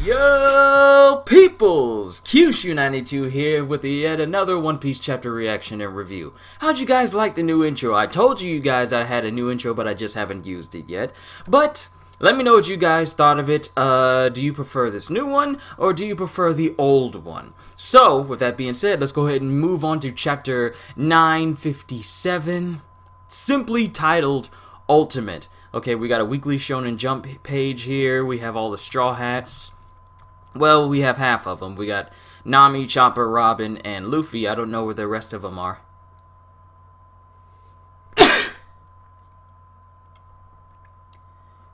Yo, peoples! QShu92 here with yet another One Piece chapter reaction and review. How'd you guys like the new intro? I told you guys I had a new intro, but I just haven't used it yet. But let me know what you guys thought of it. Do you prefer this new one, or do you prefer the old one? So, with that being said, let's go ahead and move on to chapter 957, simply titled Ultimate. Okay, we got a Weekly Shonen Jump page here. We have all the Straw Hats. Well, we have half of them. We got Nami, Chopper, Robin, and Luffy. I don't know where the rest of them are.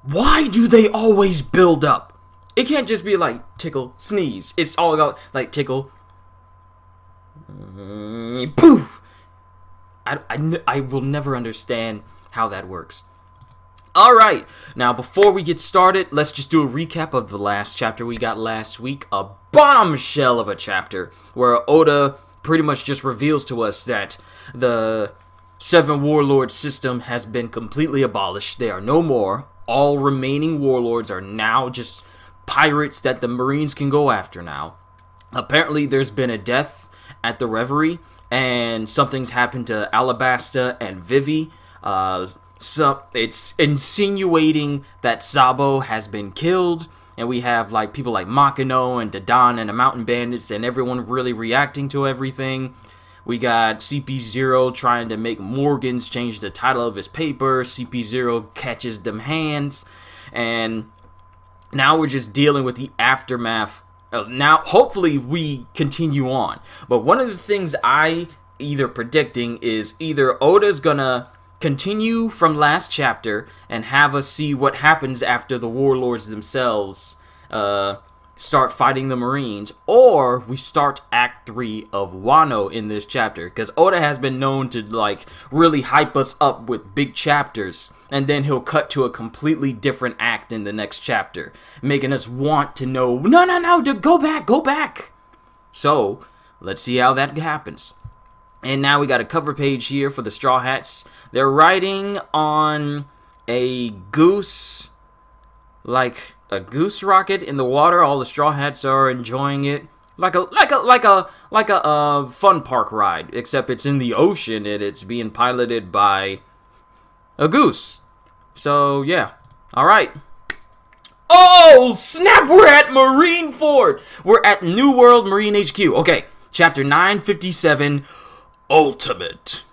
Why do they always build up? It can't just be like tickle, sneeze. It's all about like tickle, poof. I will never understand how that works. Alright, now before we get started, let's just do a recap of the last chapter we got last week. A bombshell of a chapter where Oda pretty much just reveals to us that the Seven Warlord system has been completely abolished. They are no more. All remaining warlords are now just pirates that the Marines can go after now. Apparently there's been a death at the Reverie, and something's happened to Alabasta and Vivi. So it's insinuating that Sabo has been killed, and we have like people like Makino and Dadan and the Mountain Bandits and everyone really reacting to everything. We got CP0 trying to make Morgans change the title of his paper. CP0 catches them hands, and now we're just dealing with the aftermath. Now hopefully we continue on, but one of the things I either predicting is either Oda's gonna continue from last chapter and have us see what happens after the warlords themselves start fighting the Marines, or we start Act 3 of Wano in this chapter, because Oda has been known to like really hype us up with big chapters, and then he'll cut to a completely different act in the next chapter, making us want to know, no, go back. So let's see how that happens. And now we got a cover page here for the Straw Hats. They're riding on a goose, like a goose rocket in the water. All the Straw Hats are enjoying it, like a fun park ride, except it's in the ocean and it's being piloted by a goose. So yeah, all right. Oh snap! We're at Marineford. We're at New World Marine HQ. Okay, chapter 957. Ultimate.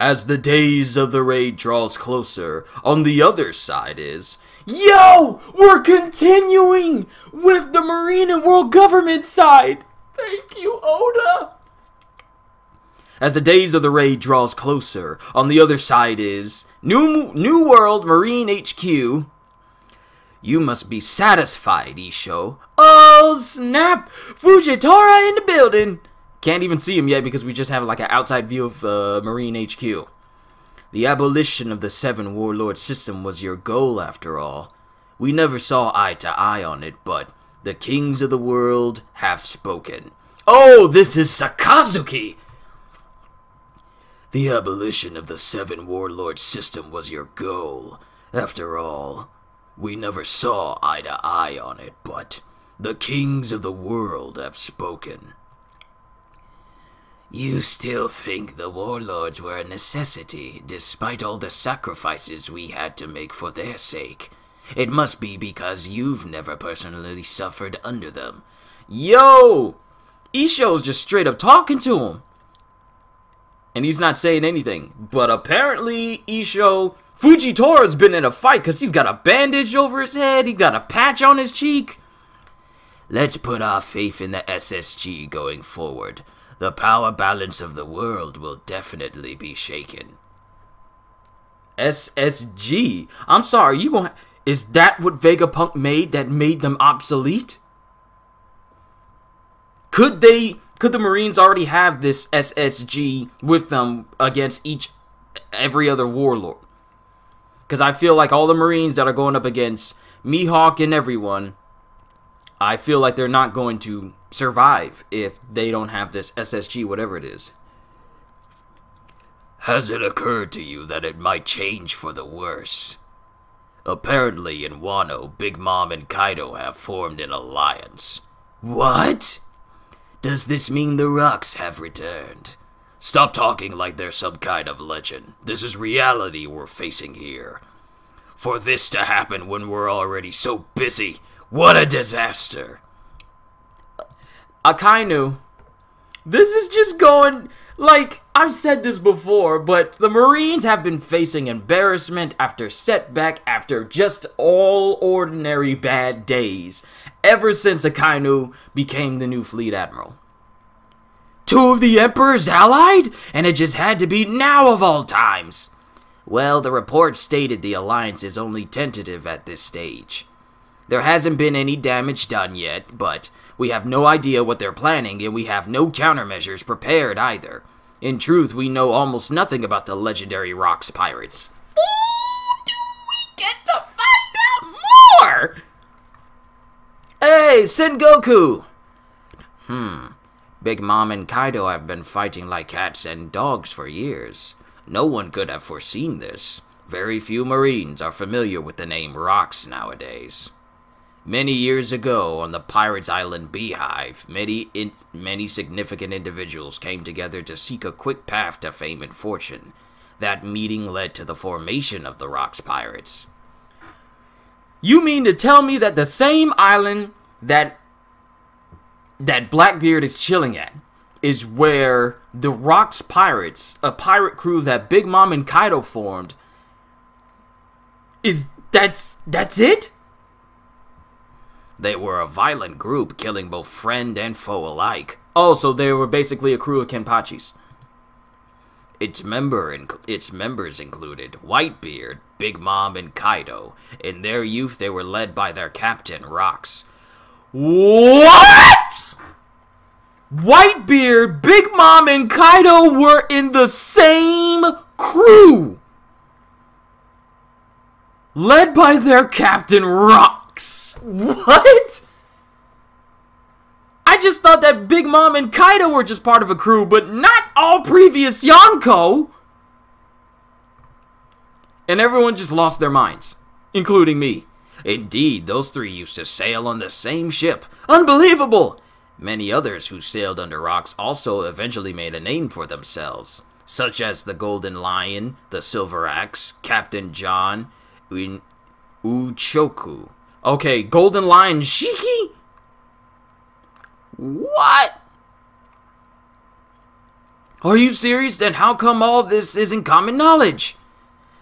As the days of the raid draws closer, on the other side is... Yo! We're continuing with the Marine and World Government side! Thank you, Oda! As the days of the raid draws closer, on the other side is... New World Marine HQ. You must be satisfied, Isho. Oh, snap! Fujitora in the building! Can't even see him yet because we just have like an outside view of Marine HQ. The abolition of the Seven Warlord system was your goal after all. We never saw eye to eye on it, but the kings of the world have spoken. Oh, this is Sakazuki! The abolition of the Seven Warlord system was your goal. After all, we never saw eye to eye on it, but the kings of the world have spoken. You still think the warlords were a necessity, despite all the sacrifices we had to make for their sake. It must be because you've never personally suffered under them. Yo! Isho's just straight up talking to him. And he's not saying anything. But apparently, Fujitora's been in a fight because he's got a bandage over his head, he got a patch on his cheek. Let's put our faith in the SSG going forward. The power balance of the world will definitely be shaken. SSG? I'm sorry, you gonna... Is that what Vegapunk made that made them obsolete? Could the Marines already have this SSG with them against every other warlord? Because I feel like all the Marines that are going up against Mihawk and everyone, I feel like they're not going to survive if they don't have this SSG, whatever it is. Has it occurred to you that it might change for the worse? Apparently in Wano, Big Mom and Kaido have formed an alliance. What? Does this mean the rocks have returned? Stop talking like they're some kind of legend. This is reality we're facing here. For this to happen when we're already so busy, what a disaster! Akainu, this is just going, like, I've said this before, but the Marines have been facing embarrassment after setback after just all ordinary bad days, ever since Akainu became the new fleet admiral. 2 of the Emperor's allied? And it just had to be now of all times. Well, the report stated the alliance is only tentative at this stage. There hasn't been any damage done yet, but we have no idea what they're planning, and we have no countermeasures prepared either. In truth, we know almost nothing about the legendary Rocks pirates. Ooh, do we get to find out more? Hey, Sengoku! Big Mom and Kaido have been fighting like cats and dogs for years. No one could have foreseen this. Very few Marines are familiar with the name Rocks nowadays. Many years ago, on the Pirates Island Beehive, many significant individuals came together to seek a quick path to fame and fortune. That meeting led to the formation of the Rocks Pirates. You mean to tell me that the same island that Blackbeard is chilling at is where the Rocks Pirates, a pirate crew that Big Mom and Kaido formed, that's it? They were a violent group, killing both friend and foe alike. Oh, so they were basically a crew of Kenpachis. Its members included Whitebeard, Big Mom, and Kaido. In their youth, they were led by their captain, Rocks. What? Whitebeard, Big Mom, and Kaido were in the same crew, led by their captain, Rocks. What? I just thought that Big Mom and Kaido were just part of a crew, but not all previous Yonko. And everyone just lost their minds, including me. Indeed, those 3 used to sail on the same ship. Unbelievable! Many others who sailed under Rocks also eventually made a name for themselves, such as the Golden Lion, the Silver Axe, Captain John, Uchoku. Okay, Golden Lion Shiki? What? Are you serious? Then how come all this isn't common knowledge?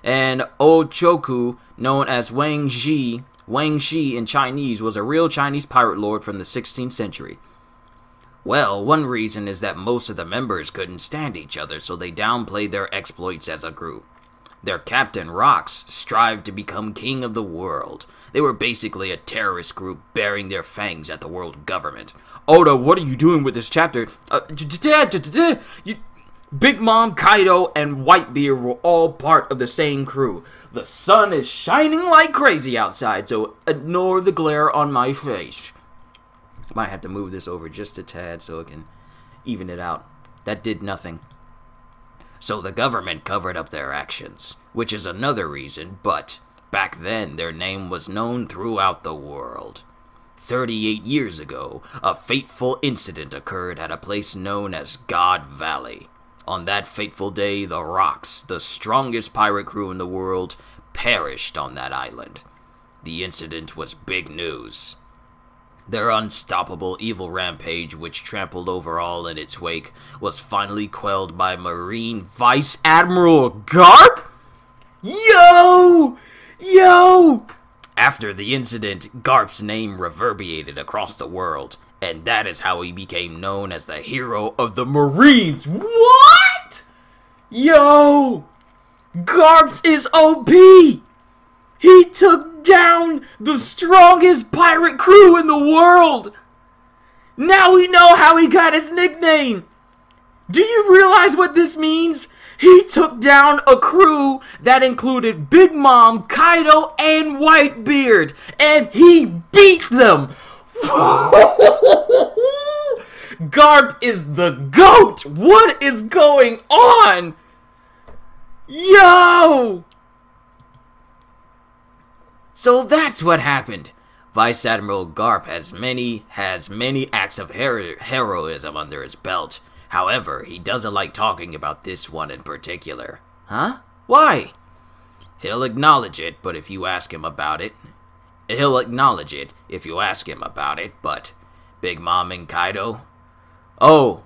And Ochoku, known as Wang Shi in Chinese, was a real Chinese pirate lord from the 16th century. Well, one reason is that most of the members couldn't stand each other, so they downplayed their exploits as a group. Their captain, Rocks, strived to become king of the world. They were basically a terrorist group bearing their fangs at the world government. Oda, what are you doing with this chapter? Big Mom, Kaido, and Whitebeard were all part of the same crew. The sun is shining like crazy outside, so ignore the glare on my face. Might have to move this over just a tad so it can even it out. That did nothing. So the government covered up their actions, which is another reason, but back then their name was known throughout the world. 38 years ago, a fateful incident occurred at a place known as God Valley. On that fateful day, the Rocks, the strongest pirate crew in the world, perished on that island. The incident was big news. Their unstoppable evil rampage, which trampled over all in its wake, was finally quelled by Marine Vice Admiral Garp? Yo! After the incident, Garp's name reverberated across the world, and that is how he became known as the hero of the Marines. What? Yo! Garps is OP! He took down the strongest pirate crew in the world! Now we know how he got his nickname! Do you realize what this means? He took down a crew that included Big Mom, Kaido, and Whitebeard, and he beat them! Garp is the GOAT! What is going on? Yo! So that's what happened. Vice Admiral Garp has many acts of heroism under his belt. However, he doesn't like talking about this one in particular. Huh? Why? He'll acknowledge it, but if you ask him about it... but Big Mom and Kaido... Oh,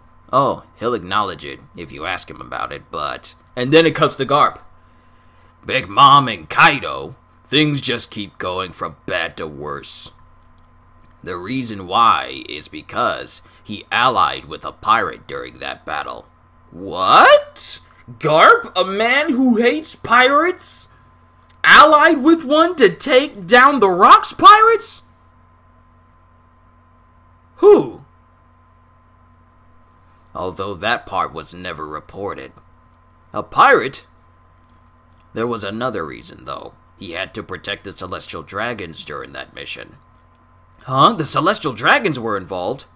he'll acknowledge it if you ask him about it, but... And then it comes to Garp. Big Mom and Kaido, things just keep going from bad to worse. The reason why is because he allied with a pirate during that battle. What? Garp, a man who hates pirates, allied with one to take down the Rocks pirates? Who? Although that part was never reported. A pirate? There was another reason, though. He had to protect the Celestial Dragons during that mission. Huh? The Celestial Dragons were involved?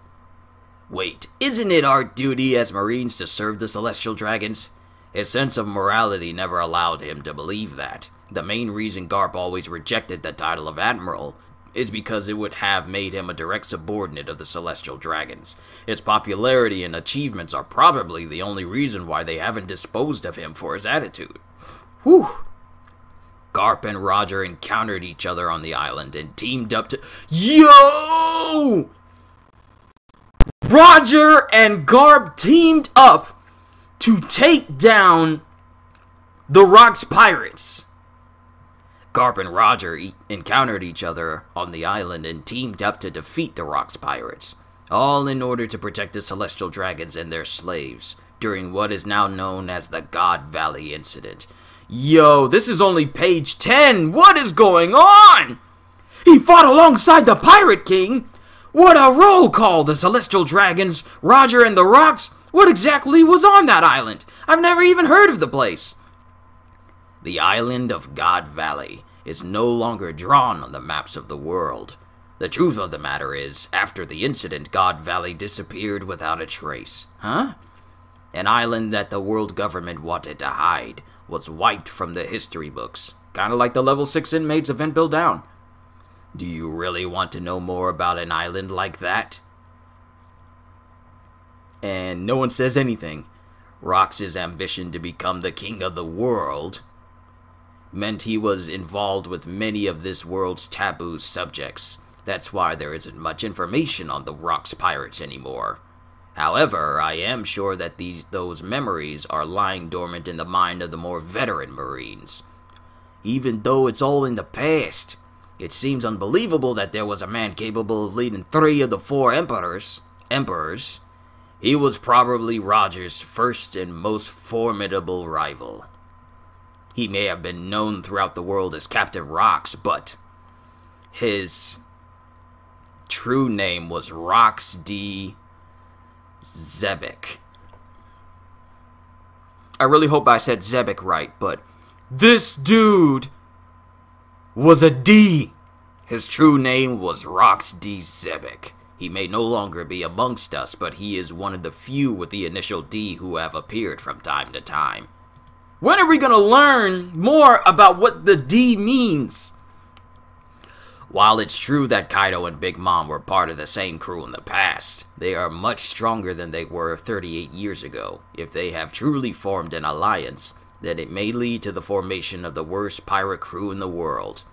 Wait, isn't it our duty as Marines to serve the Celestial Dragons? His sense of morality never allowed him to believe that. The main reason Garp always rejected the title of Admiral is because it would have made him a direct subordinate of the Celestial Dragons. His popularity and achievements are probably the only reason why they haven't disposed of him for his attitude. Whew. Garp and Roger encountered each other on the island and teamed up to... Yo! Roger and Garp teamed up to take down the Rocks pirates. Garp and Roger encountered each other on the island and teamed up to defeat the Rocks pirates, all in order to protect the Celestial Dragons and their slaves during what is now known as the God Valley Incident. Yo, this is only page 10. What is going on? He fought alongside the Pirate King. What a roll call, the Celestial Dragons, Roger and the Rocks. What exactly was on that island? I've never even heard of the place. The island of God Valley is no longer drawn on the maps of the world. The truth of the matter is, after the incident, God Valley disappeared without a trace. Huh? An island that the world government wanted to hide was wiped from the history books. Kinda like the level 6 inmates of Ventbill Down. Do you really want to know more about an island like that? And no one says anything. Rox's ambition to become the king of the world meant he was involved with many of this world's taboo subjects. That's why there isn't much information on the Rocks pirates anymore. However, I am sure that those memories are lying dormant in the mind of the more veteran Marines. Even though it's all in the past, it seems unbelievable that there was a man capable of leading 3 of the 4 emperors. He was probably Roger's first and most formidable rival. He may have been known throughout the world as Captain Rocks, but his true name was Rox D. Zebek. I really hope I said Zebek right, but this dude was a D. His true name was Rox D. Zebek. He may no longer be amongst us, but he is one of the few with the initial D who have appeared from time to time. When are we going to learn more about what the D means? While it's true that Kaido and Big Mom were part of the same crew in the past, they are much stronger than they were 38 years ago. If they have truly formed an alliance, then it may lead to the formation of the worst pirate crew in the world.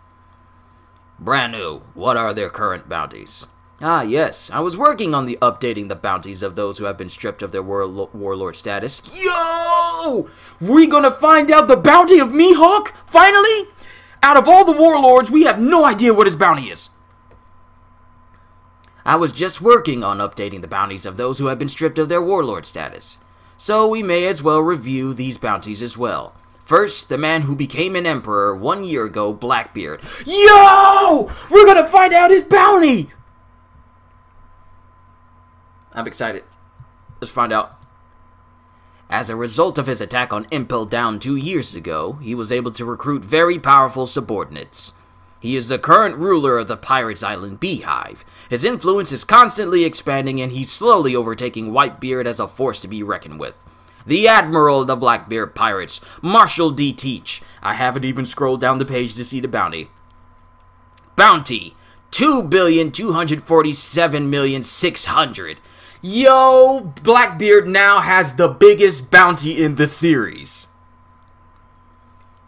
Branu, what are their current bounties? Ah, yes. I was working on updating the bounties of those who have been stripped of their warlord status. Yo! We gonna find out the bounty of Mihawk? Finally? Out of all the warlords, we have no idea what his bounty is. I was just working on updating the bounties of those who have been stripped of their warlord status. So we may as well review these bounties as well. First, the man who became an emperor 1 year ago, Blackbeard. Yo! We're gonna find out his bounty! I'm excited. Let's find out. As a result of his attack on Impel Down 2 years ago, he was able to recruit very powerful subordinates. He is the current ruler of the Pirates Island Beehive. His influence is constantly expanding, and he's slowly overtaking Whitebeard as a force to be reckoned with. The Admiral of the Blackbeard Pirates, Marshal D. Teach. I haven't even scrolled down the page to see the bounty. bounty, 2,247,600,000. Yo, Blackbeard now has the biggest bounty in the series.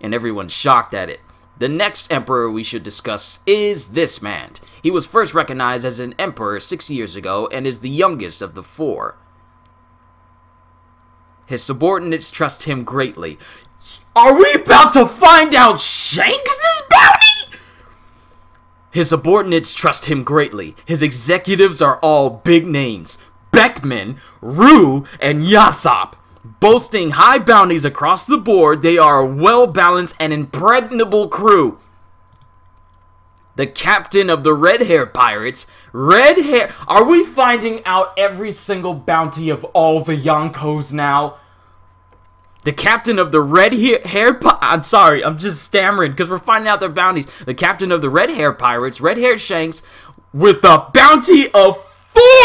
And everyone's shocked at it. The next emperor we should discuss is this man. He was first recognized as an emperor 6 years ago and is the youngest of the four. His subordinates trust him greatly. Are we about to find out Shanks' bounty? His subordinates trust him greatly. His executives are all big names. Beckman, Rue, and Yassop. Boasting high bounties across the board, they are a well-balanced and impregnable crew. The captain of the red-hair pirates. Red hair? Are we finding out every single bounty of all the Yonkos now? The captain of the I'm sorry, I'm just stammering because we're finding out their bounties. The captain of the red-hair pirates, red-haired Shanks, with a bounty of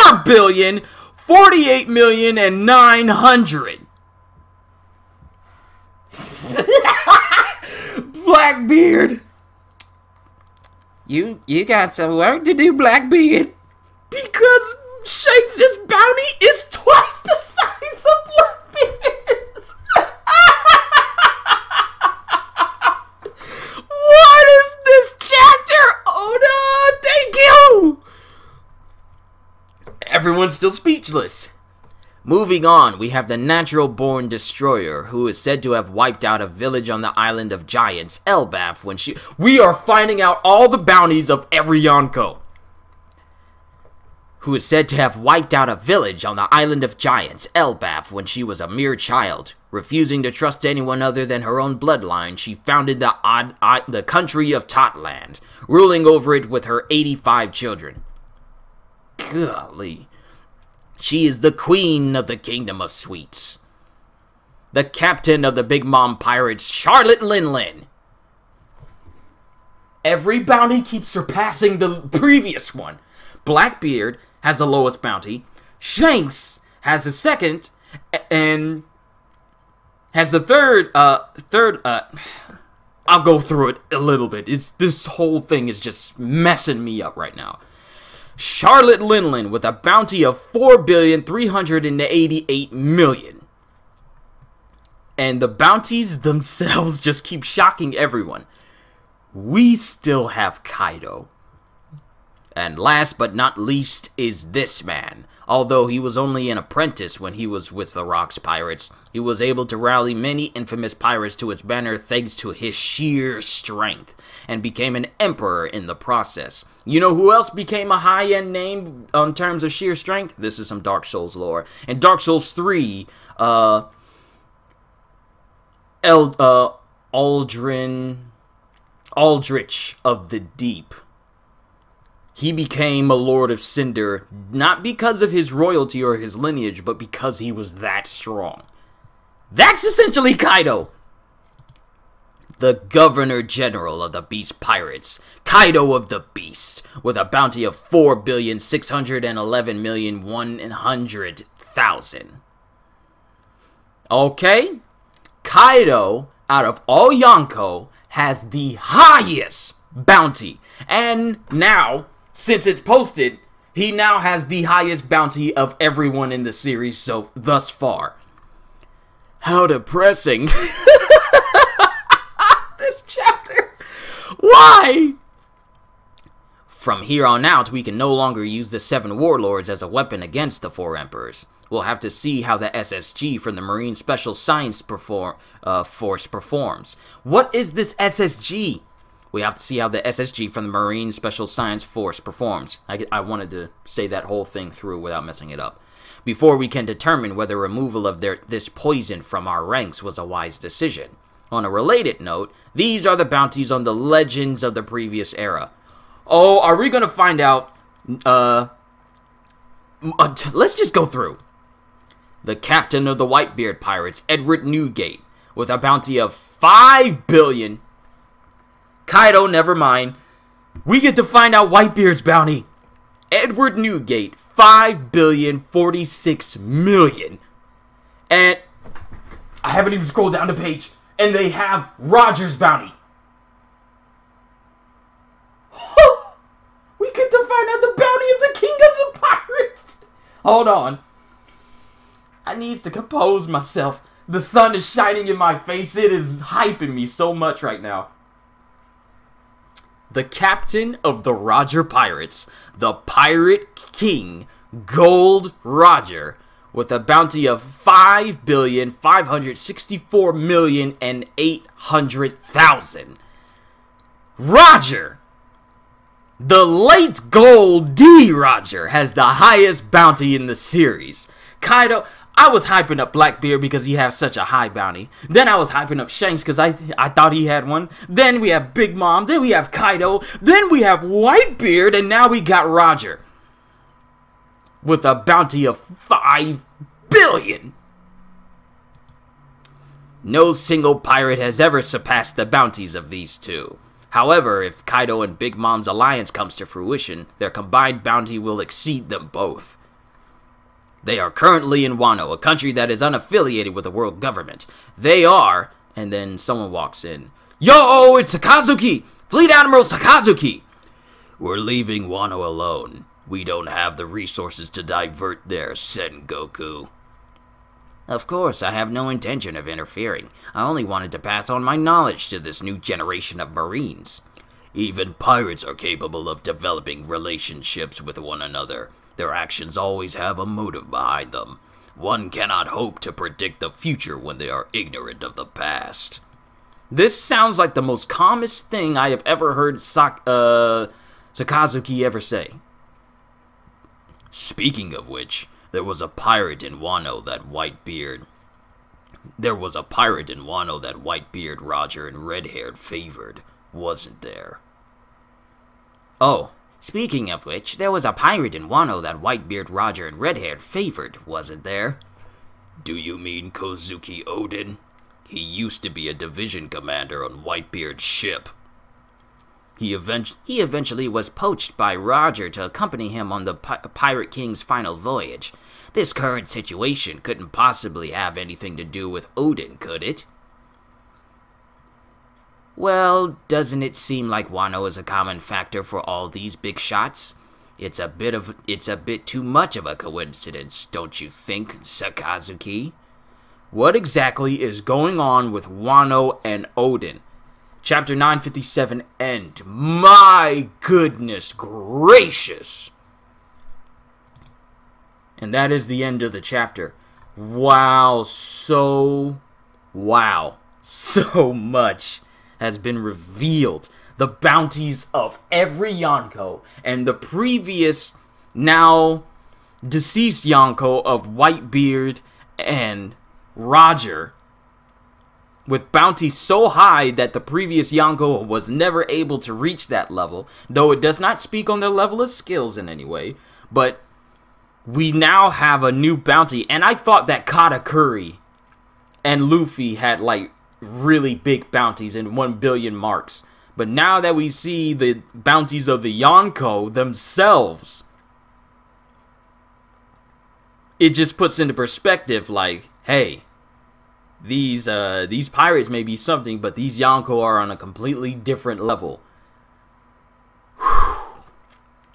4,048,900,000. Blackbeard, you got some work to do, Blackbeard. Because Shanks' bounty is twice the size of Blackbeard's. What is this chapter? Oda, thank you. Everyone's still speechless. Moving on, we have the natural-born destroyer, who is said to have wiped out a village on the island of giants, Elbaf, when she... We are finding out all the bounties of every Yonko. Who is said to have wiped out a village on the island of giants, Elbaf, when she was a mere child. Refusing to trust anyone other than her own bloodline, she founded the country of Totland, ruling over it with her 85 children. Golly. She is the queen of the kingdom of sweets. The captain of the Big Mom Pirates, Charlotte Linlin. Every bounty keeps surpassing the previous one. Blackbeard has the lowest bounty. Shanks has the second, and has the third. I'll go through it a little bit. This whole thing is just messing me up right now. Charlotte Linlin with a bounty of 4,388,000,000. And the bounties themselves just keep shocking everyone. We still have Kaido. And last but not least is this man. Although he was only an apprentice when he was with the Rocks Pirates, he was able to rally many infamous pirates to his banner thanks to his sheer strength, and became an emperor in the process. You know who else became a high-end name in terms of sheer strength? This is some Dark Souls lore. In Dark Souls 3, Aldrich of the Deep. He became a Lord of Cinder, not because of his royalty or his lineage, but because he was that strong. That's essentially Kaido. The Governor General of the Beast Pirates, Kaido of the Beast, with a bounty of 4,611,100,000. Okay, Kaido, out of all Yonko, has the highest bounty. And now, since it's posted, he now has the highest bounty of everyone in the series so thus far. How depressing. This chapter. Why? From here on out, we can no longer use the 7 warlords as a weapon against the 4 emperors. We'll have to see how the SSG from the Marine Special Science Force performs. What is this SSG? We have to see how the SSG from the Marine Special Science Force performs. I wanted to say that whole thing through without messing it up. Before we can determine whether removal of this poison from our ranks was a wise decision. On a related note, these are the bounties on the legends of the previous era. Oh, are we gonna find out? Let's just go through. The captain of the Whitebeard Pirates, Edward Newgate, with a bounty of 5 billion. Kaido, never mind. We get to find out Whitebeard's bounty. Edward Newgate, 5,046,000,000. And I haven't even scrolled down the page. And they have Roger's bounty. Hold on. I need to compose myself. The sun is shining in my face. It is hyping me so much right now. The captain of the Roger Pirates, the Pirate King, Gold Roger, with a bounty of 5,564,800,000. Roger! The late Gold D. Roger has the highest bounty in the series. Kaido, I was hyping up Blackbeard because he has such a high bounty. Then I was hyping up Shanks because I thought he had one. Then we have Big Mom. Then we have Kaido. Then we have Whitebeard. And now we got Roger with a bounty of 5 billion. No single pirate has ever surpassed the bounties of these two. However, if Kaido and Big Mom's alliance comes to fruition, their combined bounty will exceed them both. They are currently in Wano, a country that is unaffiliated with the world government. They are, and then someone walks in. Yo, it's Sakazuki! Fleet Admiral Sakazuki! We're leaving Wano alone. We don't have the resources to divert there, Sengoku. Of course, I have no intention of interfering. I only wanted to pass on my knowledge to this new generation of Marines. Even pirates are capable of developing relationships with one another. Their actions always have a motive behind them. One cannot hope to predict the future when they are ignorant of the past. This sounds like the most calmest thing I have ever heard Sakazuki ever say. Speaking of which, there was a pirate in Wano that Whitebeard, Roger, and Red-haired favored, wasn't there? Oh, speaking of which, there was a pirate in Wano that Whitebeard, Roger, and Red-haired favored, wasn't there? Do you mean Kozuki Odin? He used to be a division commander on Whitebeard's ship. He eventually was poached by Roger to accompany him on the Pirate King's final voyage. This current situation couldn't possibly have anything to do with Odin, could it? Well, doesn't it seem like Wano is a common factor for all these big shots? It's a bit too much of a coincidence, don't you think, Sakazuki? What exactly is going on with Wano and Odin? Chapter 957 end. My goodness gracious! And that is the end of the chapter. Wow, so much has been revealed. The bounties of every Yonko and the previous, now deceased Yonko of Whitebeard and Roger, with bounties so high that the previous Yonko was never able to reach that level, though it does not speak on their level of skills in any way. But we now have a new bounty, and I thought that Katakuri and Luffy had like really big bounties in 1 billion marks. But now that we see the bounties of the Yonko themselves, it just puts into perspective like, hey, these pirates may be something, but these Yonko are on a completely different level.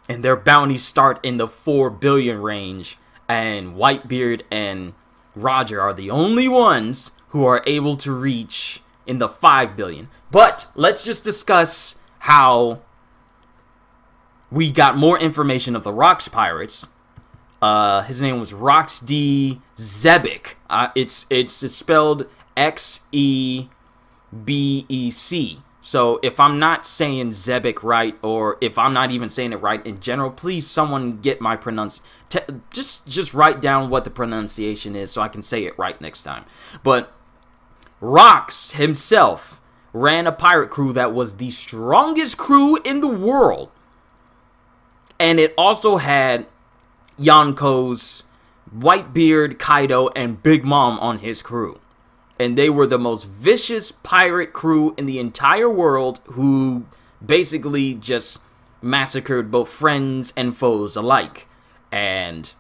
And their bounties start in the 4 billion range, and Whitebeard and Roger are the only ones who are able to reach in the 5 billion. But let's just discuss how we got more information of the Rocks Pirates. His name was Rox D. Xebec. It's spelled Xebec. So if I'm not saying Xebec right, or if I'm not even saying it right in general, please someone get my just write down what the pronunciation is so I can say it right next time. But Rox himself ran a pirate crew that was the strongest crew in the world. And it also had Yonko's Whitebeard, Kaido, and Big Mom on his crew. And they were the most vicious pirate crew in the entire world, who basically just massacred both friends and foes alike. And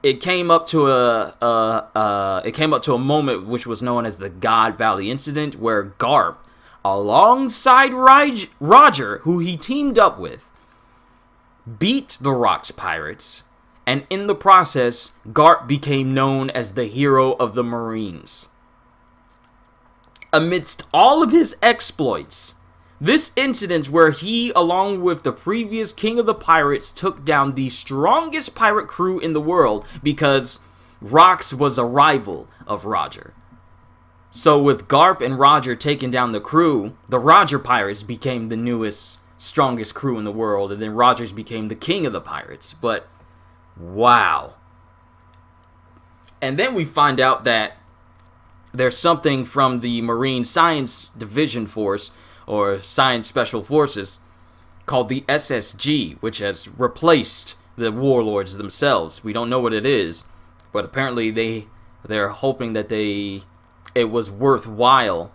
it came up to a moment which was known as the God Valley Incident, where Garp, alongside Roger, who he teamed up with, beat the Rocks Pirates and in the process, Garp became known as the hero of the Marines. Amidst all of his exploits, this incident where he, along with the previous king of the pirates, took down the strongest pirate crew in the world because Rox was a rival of Roger. So with Garp and Roger taking down the crew, the Roger pirates became the newest, strongest crew in the world, and then Rogers became the king of the pirates. But, wow. And then we find out that there's something from the Marine Science Division Force, or Science Special Forces, called the SSG, which has replaced the warlords themselves. We don't know what it is, but apparently they're hoping that it was worthwhile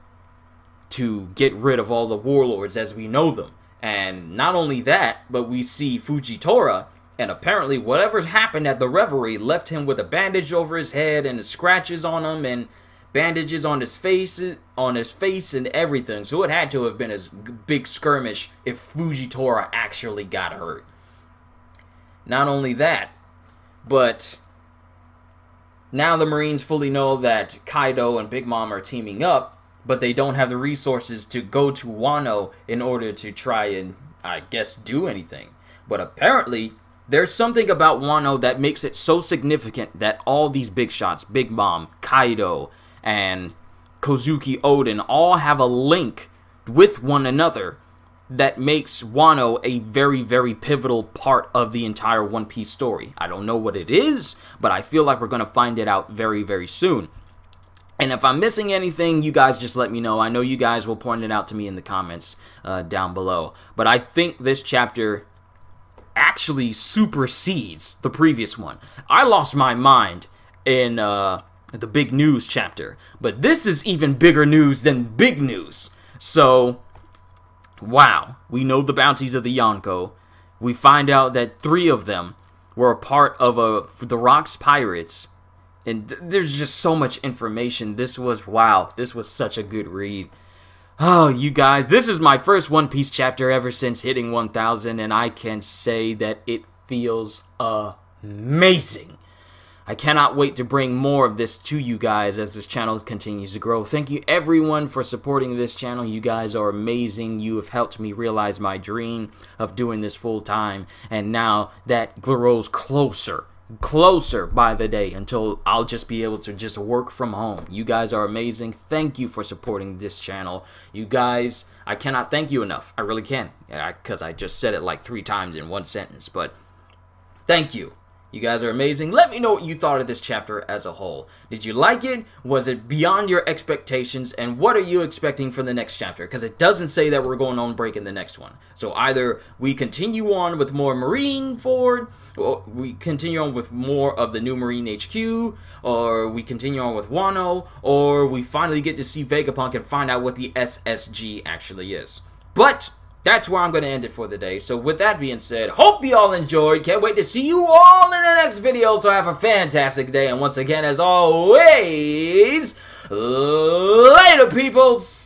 to get rid of all the warlords as we know them. And not only that, but we see Fujitora, and apparently whatever's happened at the revelry left him with a bandage over his head and scratches on him and bandages on his face and everything. So it had to have been a big skirmish if Fujitora actually got hurt. Not only that, but now the Marines fully know that Kaido and Big Mom are teaming up, but they don't have the resources to go to Wano in order to try and, I guess, do anything. But apparently, there's something about Wano that makes it so significant that all these big shots, Big Mom, Kaido, and Kozuki Oden all have a link with one another that makes Wano a very, very pivotal part of the entire One Piece story. I don't know what it is, but I feel like we're going to find it out very, very soon. And if I'm missing anything, you guys just let me know. I know you guys will point it out to me in the comments down below. But I think this chapter actually supersedes the previous one. I lost my mind in the big news chapter, but this is even bigger news than big news. So, wow, we know the bounties of the Yonko. We find out that 3 of them were a part of the Rox Pirates, and there's just so much information. This was, wow, this was such a good read. Oh, you guys, this is my first One Piece chapter ever since hitting 1,000, and I can say that it feels amazing. I cannot wait to bring more of this to you guys as this channel continues to grow. Thank you everyone for supporting this channel. You guys are amazing. You have helped me realize my dream of doing this full time, and now that grows closer by the day until I'll just be able to just work from home. You guys are amazing. Thank you for supporting this channel. You guys, I cannot thank you enough. I really can, because I just said it like 3 times in one sentence, but thank you. You guys are amazing. Let me know what you thought of this chapter as a whole. Did you like it? Was it beyond your expectations? And what are you expecting for the next chapter? Because it doesn't say that we're going on break in the next one. So either we continue on with more Marine Ford, or we continue on with more of the new Marine HQ, or we continue on with Wano, or we finally get to see Vegapunk and find out what the SSG actually is. But that's where I'm going to end it for the day. So with that being said, hope you all enjoyed. Can't wait to see you all in the next video. So have a fantastic day. And once again, as always, later, peoples.